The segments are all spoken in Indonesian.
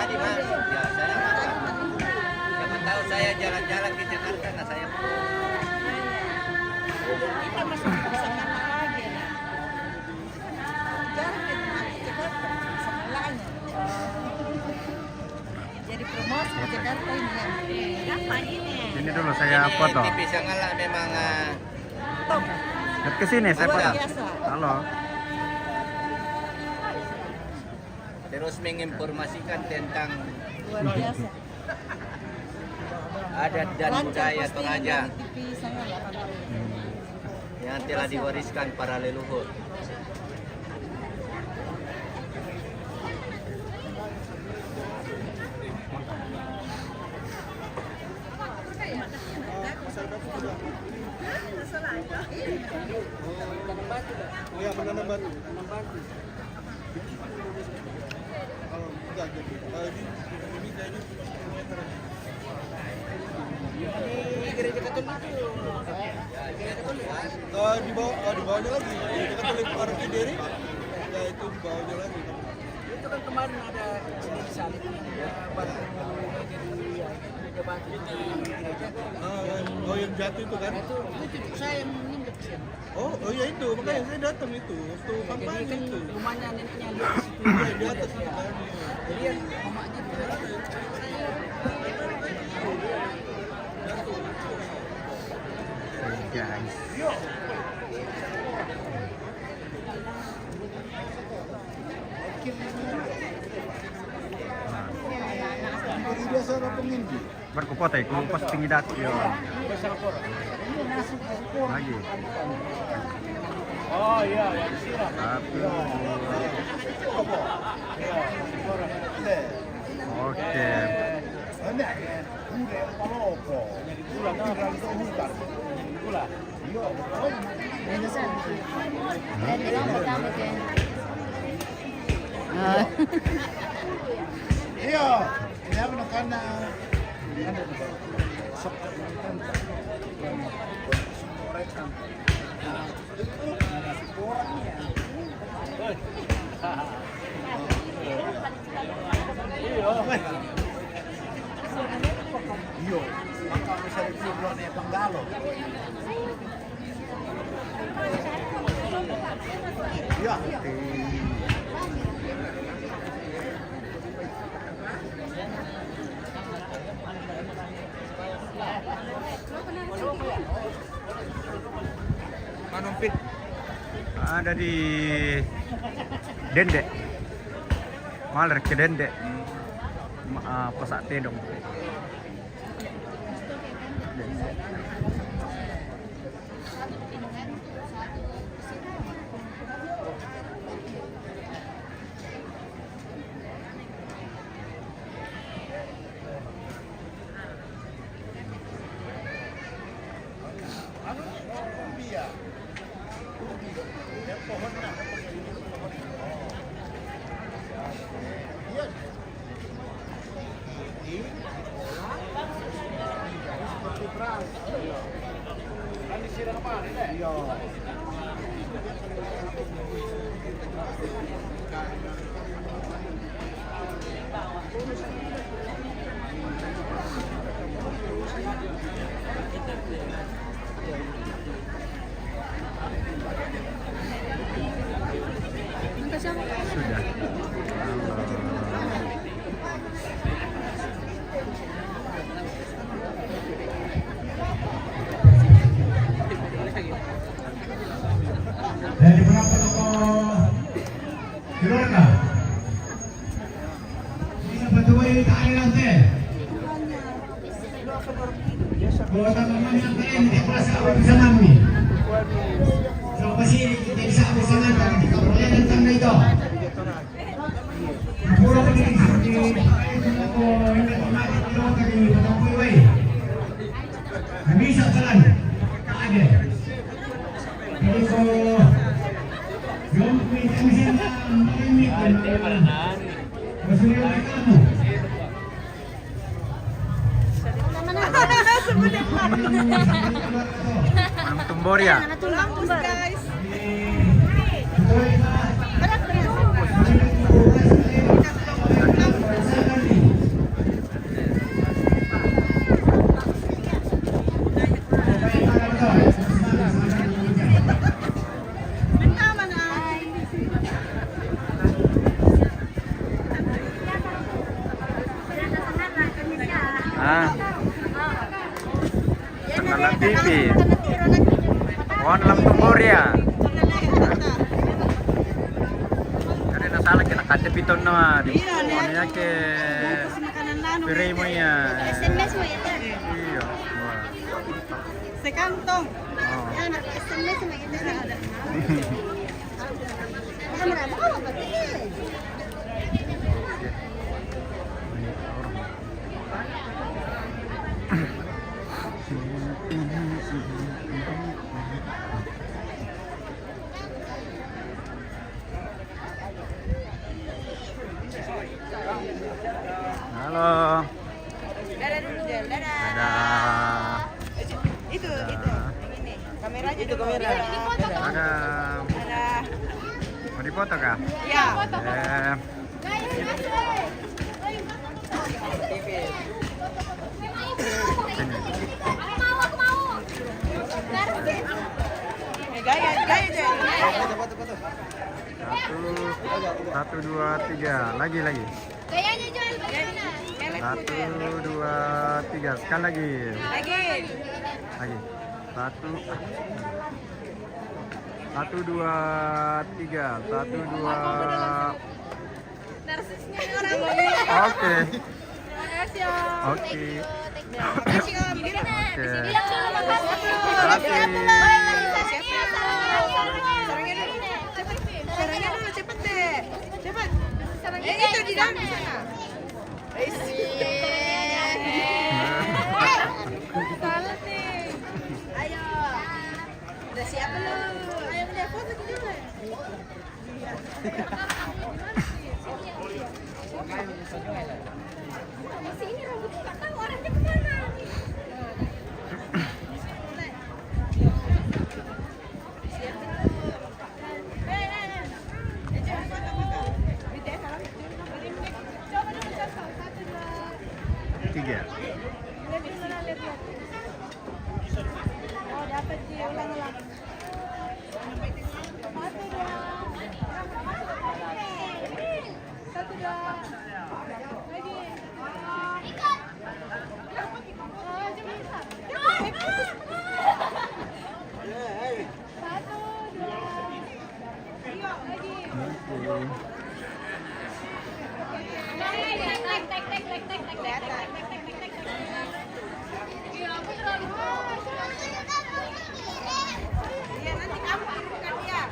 Tadi masuk ya, saya makan. Siapa tahu saya jalan-jalan ke Jakarta, nah saya Kita masuk bisa ngalah lagi ya. Jarang kita masuk Jakarta, bisa ngalahnya. Jadi promosi di Jakarta ini ya. Apa ini? Ini dulu saya foto. TV Sangalah memang Top. Lihat ke sini saya foto. Luar biasa. Halo. terus menginformasikan tentang Luar biasa. adat dan budaya Toraja Di TV Sangalah. yang telah diwariskan para leluhur. Oh ya, menanam batu. Kalau enggak jadi, kalau ini kayaknya Gereja Katolik itu. di bawahnya lagi. Gereja Katolik orang sendiri. Ya itu di bawahnya lagi. Itu kan kemarin ada di salib batu gereja batu itu gereja. Oh yang jatuh itu kan? Itu cucu saya yang meninggal di sana. Oh ya itu, makanya saya datang itu. Waktu kampanye Kan itu. rumahnya neneknya lihat di situ. Iya, di atas itu kan. Jadi yang mamanya di sana. Guys. Biasa orang pengindi. Berkupota itu pas tinggi dati yo. Lagi. Oh iya, yang siram. Satu. Oke. Iya, dia menekan Iyo, maka bisa dikumpulkan ya penggalo. Iya. Manumpit. Ada di Dende. Maler ke Dende. Pesat Tedong. Sudah. Dari beberapa tokoh keluarga bisa bertuai tarik nanti bahwa namanya kalian tidak merasa bisa nami so pasti tidak bisa bersama di kampungnya tentang itu pulau ini seperti itu ini kemarin itu tadi bertuai way bisa jalan tak ada jadi kalau yung pinsin na malimit na masuliw na kamu. Manung tumbor ya. Guys. Ito ay Ah, Tengah TV. Wan lam Tumboria. Kada na sala kina kadde piton na di. Ano ke pire mo ya. SMS mo ito. Iya. Sekantong. Oh. Yan, SMS mo ito. Kamera mo ba? Halo. Dadah dulu, dadah. Dadah. Itu. Yang ini. Kameranya itu kamera. Ada. Dadah. Mau dipoto kah? Ya. Sini. Gaya aja. Satu, dua, tiga. Lagi. Gayanya jual bagaimana? Satu, dua, tiga. Sekali lagi. Lagi. Satu, dua, tiga. Satu, dua. Narsisnya orang. Oke. Terima kasih Om. Oke. Terima kasih Om. Oke. Bilang dulu makasih. Makasih. Sarangnya dulu cepet deh. Cepet. Itu di dalam sana. Salah nih. Ayo. Udah siap belum? Ayo udah foto dulu. Sini rambutnya nggak tahu arahnya kemana. Tiga. Oh dapat sih ulang. Satu dua. Lagi. Ikat. Satu dua. Lagi. Iya nanti kamu bukan dia.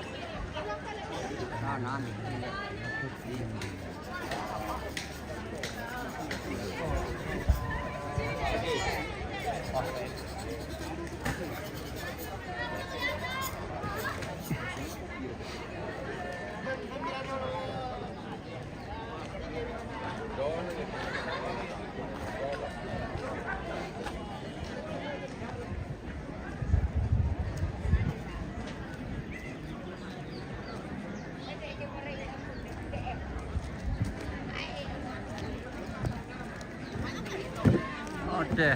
Oke.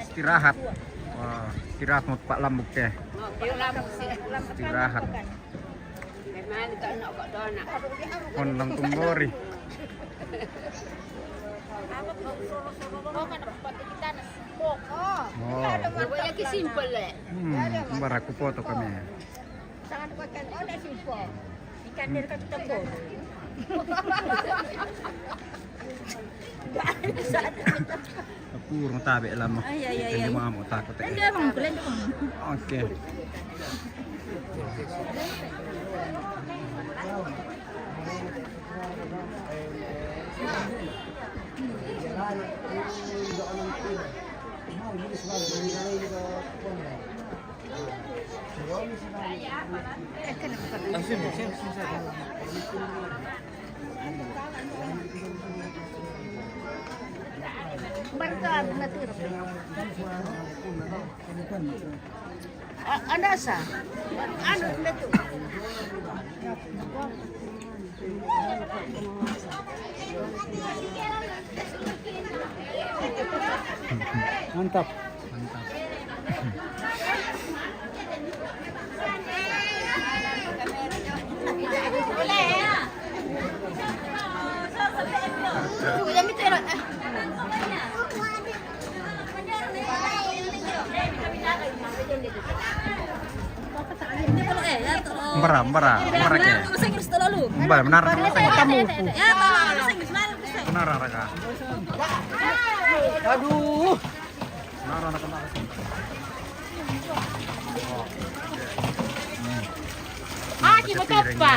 Istirahat. Wah, istirahat mau Pak Lambuk teh. Istirahat. Kon lam Tumbori. Oh. Lagi simple le. Kembar aku foto kami. Sangat makan. Oh, dah simple. Ikan dari kaki tembok. Puro tabi alam mo. Ay. Hindi mga mo takot. Hindi bang bulan ko. Oke. Barkan natir. Ada sa? Ano na to? Mantap. Boleh ya? Mbara ke. Bahasa Inggris terlalu. Mbara benar kan bahasa Inggris. Ya, tolong bahasa Inggris mana bisa. Benar Raka. Aduh. Benar anak bahasa Inggris. Ah, kita apa?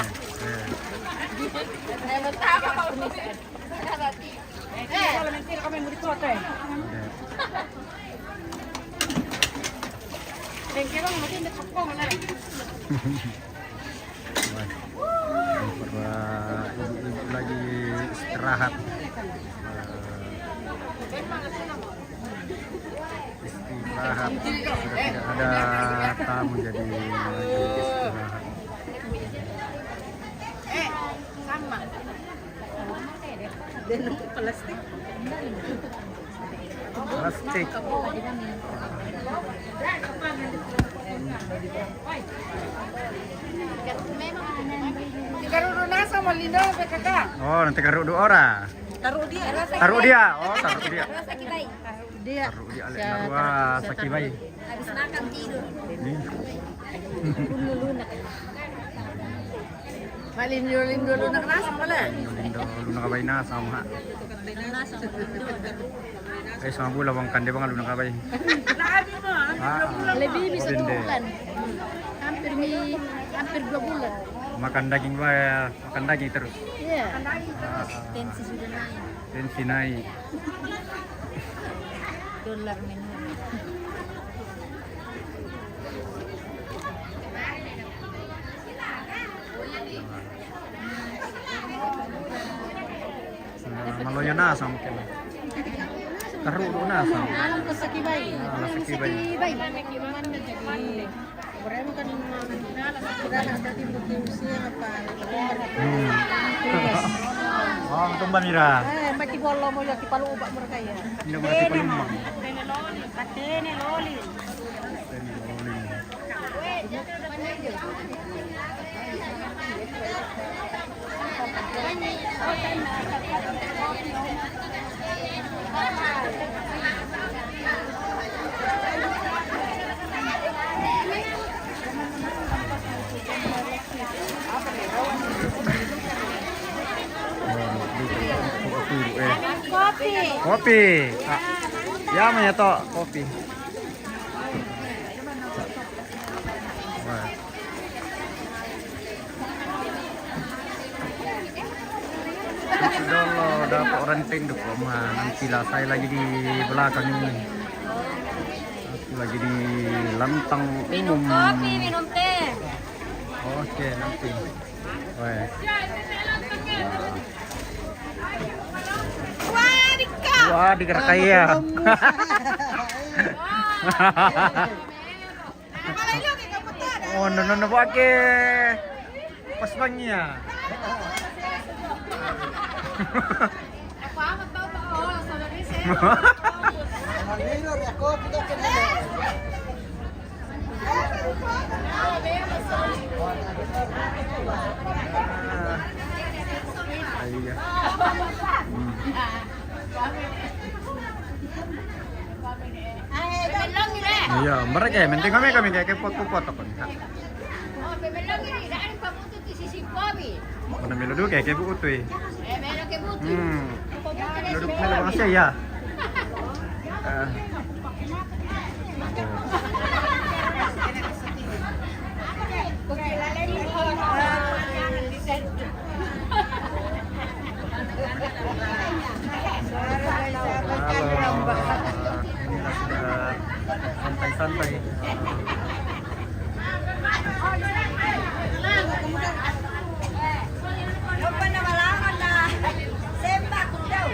Kalau mentira kami mau dikote. Bengkel orang masih ada kopong lah. Ibu lagi istirahat. Istirahat. Sudah tidak ada tamu jadi lagi istirahat. Sama. Dan plastik. Plastik. Karudo nasa malindo PKK. Oh, nanti taruh dua orang. Taruh dia. Taruh dia. Oh, taruh dia. Dia. Taruh dia alek dua sakibai. Habis makan tidur. Malindo lunak nasa pala. Lindo luna kabay na sama. Sama bulan bang kande bang luna kabay. Labi mo. Lebih bisa Dende. dua bulan. Hampir 2 bulan. Makan daging terus. Iya. Tensi sudah naik. Tensi naik. Dolar menurun. Maloyo na sama kena. Karudo na sama. Alam ko sa kibay. Ala sakibay. Kibay. Kimangan na jadi. Berapa kan sudah ada timbuk siya pa. Oh, tumba mira. Mati bolo mo yung kipaluba mo kaya. Hindi mo natin palumbang. Patene loli. Kopi. Kopi. Ya namanya toh kopi. Wah. Sudah loh, dapat orang tenduk rumah. Nanti lah saya lagi di belakang ini. Aku lagi di lantang Minum umum. kopi, minum teh. Oke, nanti. Wah. Wah, Dika. Wah, dikira kaya. Oh, nono pakai pas bangnya. Ako amat daw ba? Oh, sa Maricel. Malino ako kita kenal. Iya. Belong ni. Iya, mereka penting kami kayak kepot-kepot apa nih. Oh, belong ni. Daan pa mo to si Sipabi. Mana melodu kayak utuh. Meron ke buto. Melodu melodu masih ya. Santai-santai. Lupa na malaman na. Semba kung daw.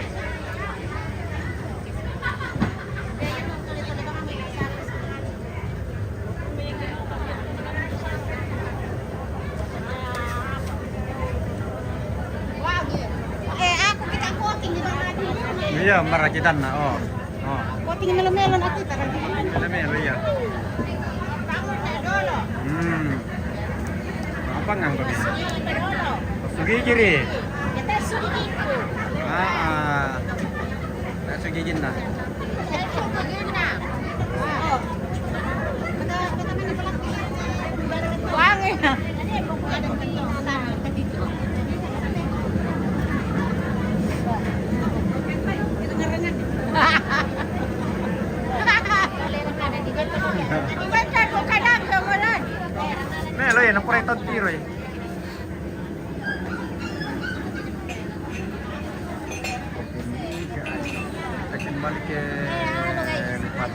Ako kita coating di bawah natin. Iya, merakitan na. Oh. Oh. Coating melon-melon ako tarang. Alam mo, iya. Apa ngang ko bisa? Sugi kiri. Kita sugi ko. Sugigin na. Wangi na. Roy. Oke nih guys, kita kembali ke depan.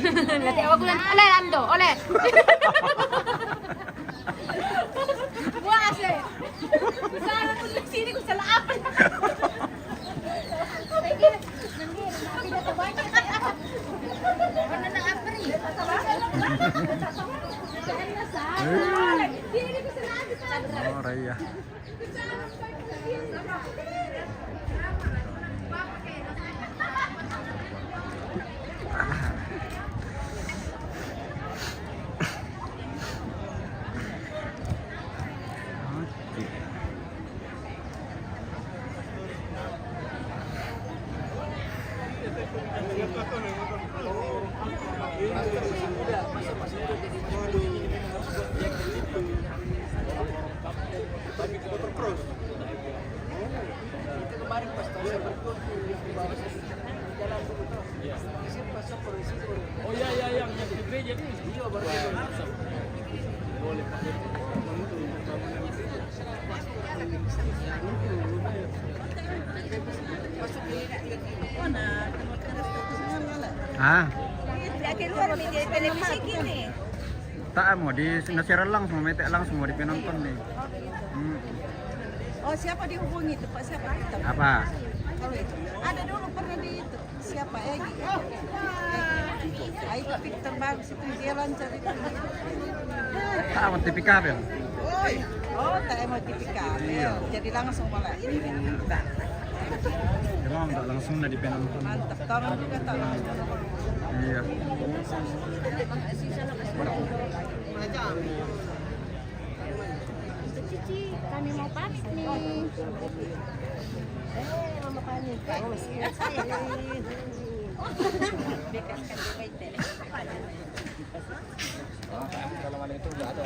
Nanti awak bilang, oleh Lando, oleh. Buang asli. Sana pun di sini ku salah apa? Oh, Raya. Tapi ke motocross. Itu kemarin pas saya berkumpul di bawah jalan dulu tuh. Di sini pas di situ. Oh iya yang di gereja nih. Iya baru Boleh pakai Ah, Keluar di televisi gini. tak mau di nasiaran langsung, metek langsung mau dipenonton nih. Oh, siapa dihubungi itu Pak? Siapa kita? Apa? Kalau itu ada dulu pernah di itu. Siapa Egi? Itu Victor bagus itu dia lancar itu. Tak mau TV kabel. Oh, tak mau TV kabel. Iya. Jadi langsung malah ini. Emang tak langsung udah dipenonton. Mantap, tolong juga tolong. Iya. Cici, kami mau pas nih. Mama panik. Kamu masih ingat saya. Bekaskan di baik deh. kalau mana itu enggak ada.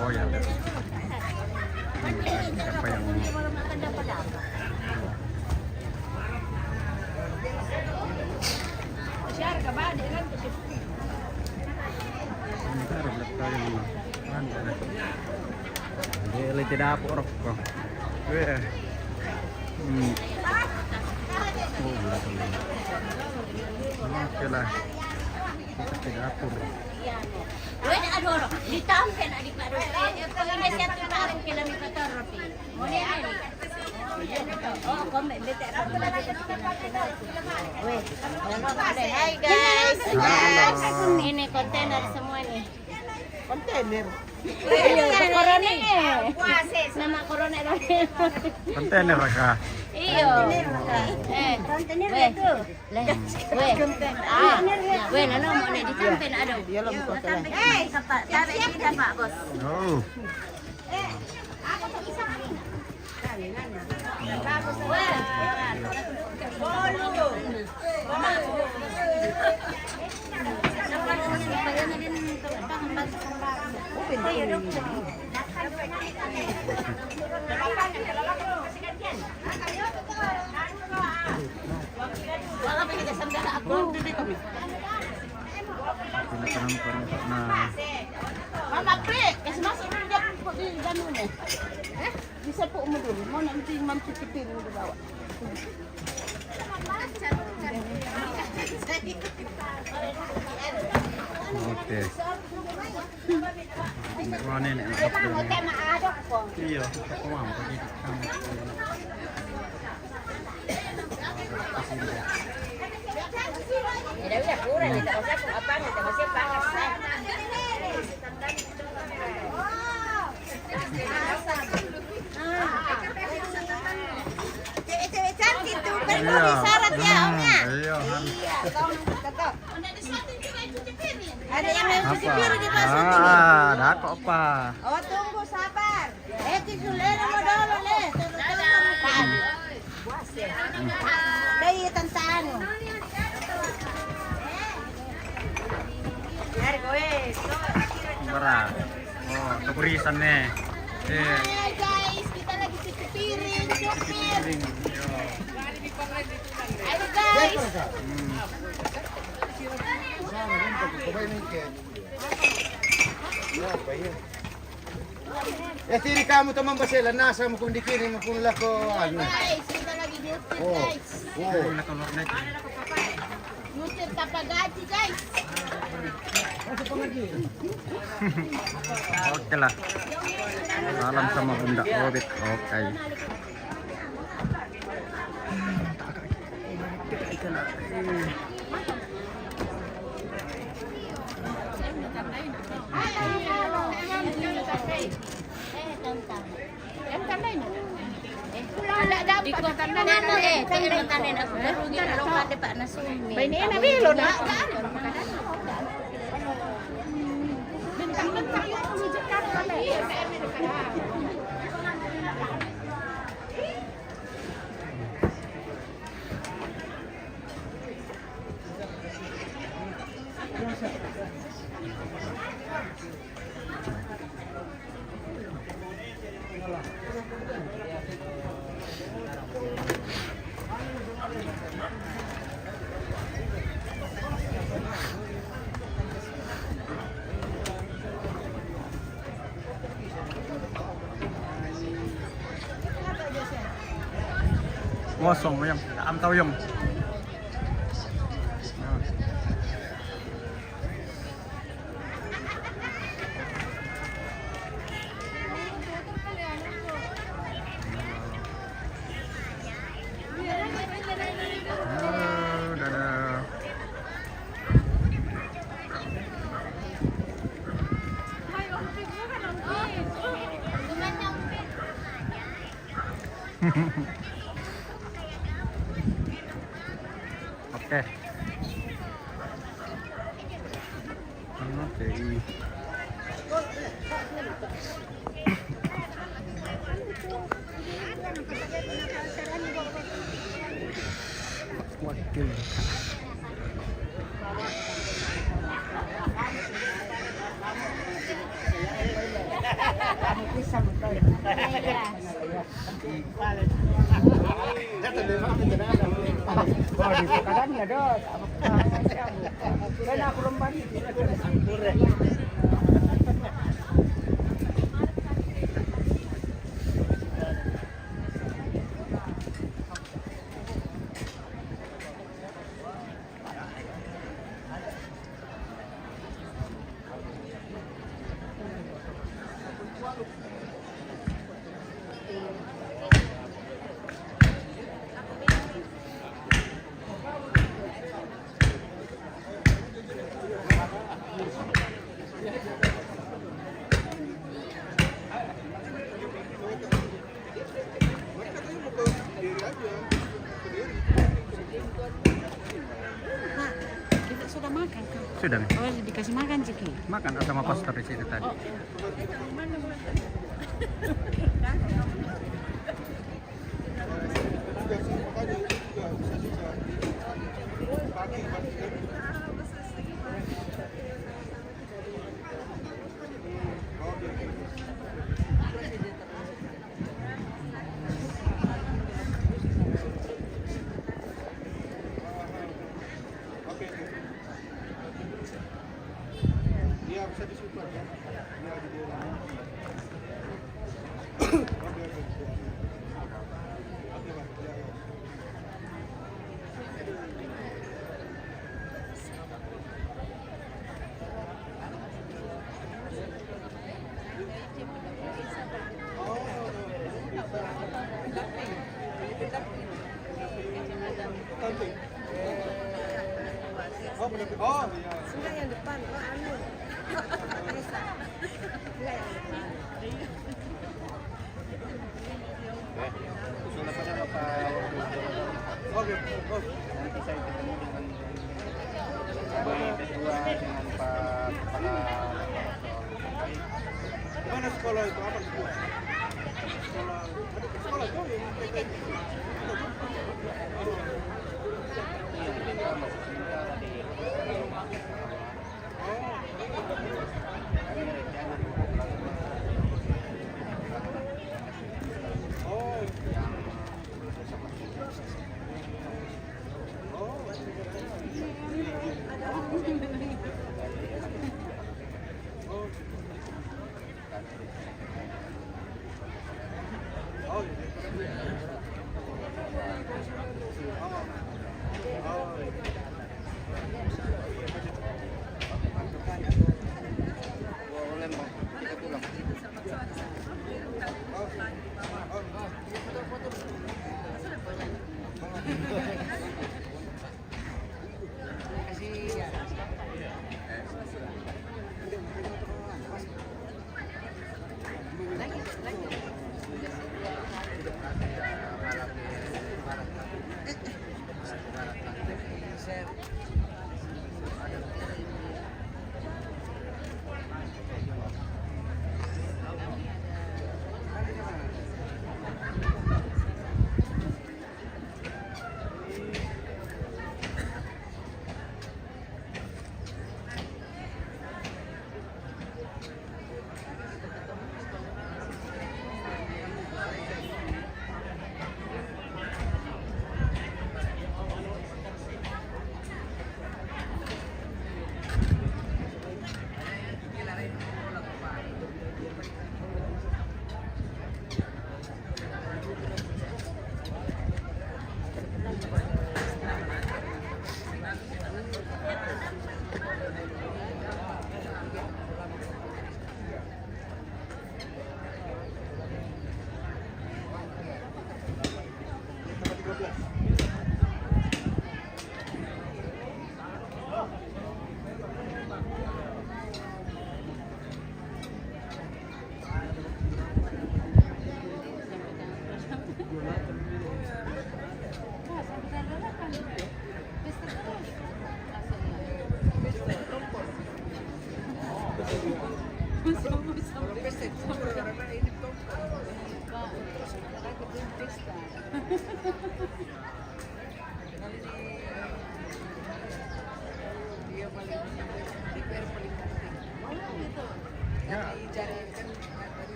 Oh ya. Siapa yang Dia tidak dapur kok. Oh, belakang. Oke lah. Kita ke dapur. Wala adoro, ditampe na di paro. Pagina siya tunaro kila mi patoropi. Mone ani. Oh, come bete ako na dito sa Weh, hi guys. Ini container semua nih. Kontainer. Corona Nama corona lagi. Kontainer kah? Iyo. Kontainer itu. Weh, nano mo na ditampe na ado. Kapak, tabi kita Pak Bos. Oh. Pinapanood na Mau nanti mancuci piring di bawah. Oke. Mana nih? Iya, aku mau pergi. Udah kurang, tidak usah apa, tidak usah panas. Cewek-cewek cantik tuh, penuhi syarat ya omnya. Iya. Ada yang mau cuci piring di pas Ada kok apa? Oh tunggu sabar. Tisulera mo dolo le. Dai tantano. Berat. Oh, keburisan nih. Hai guys, kita lagi cuci piring, supir. Ayo guys. Sini kamu teman basela nasa mo kung dikirim mo kung lako ano. Guys, kita lagi nyutir guys. Nyutir tapagaji guys. Oke lah. Salam sama Bunda Obit. Oke. Ngosong mo yan. Am tao yung. Dadah. Oke. Oke. Wakil. Wah, di kadang ada. Kan aku lembar. Sudah nih. Oh, dikasih makan Ciki. Makan sama poster di sini tadi. Iya bisa disupport ya. Iya di dalam. Oke. Oh, benar. Oh, iya. Enggak yang depan, oh anu. Nesa. Enggak yang depan. Usul apa sama Pak? Oke. Oh. Nanti saya ketemu dengan sebagai ketua dengan Pak Kepala Mana sekolah itu? Apa sekolah? Sekolah. Ada sekolah tuh yang PTN.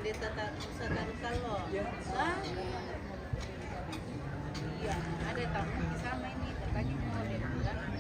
Pendeta Nusa Tarukalo. Hah? Iya, ada tamu sama ini, katanya mau dia bilang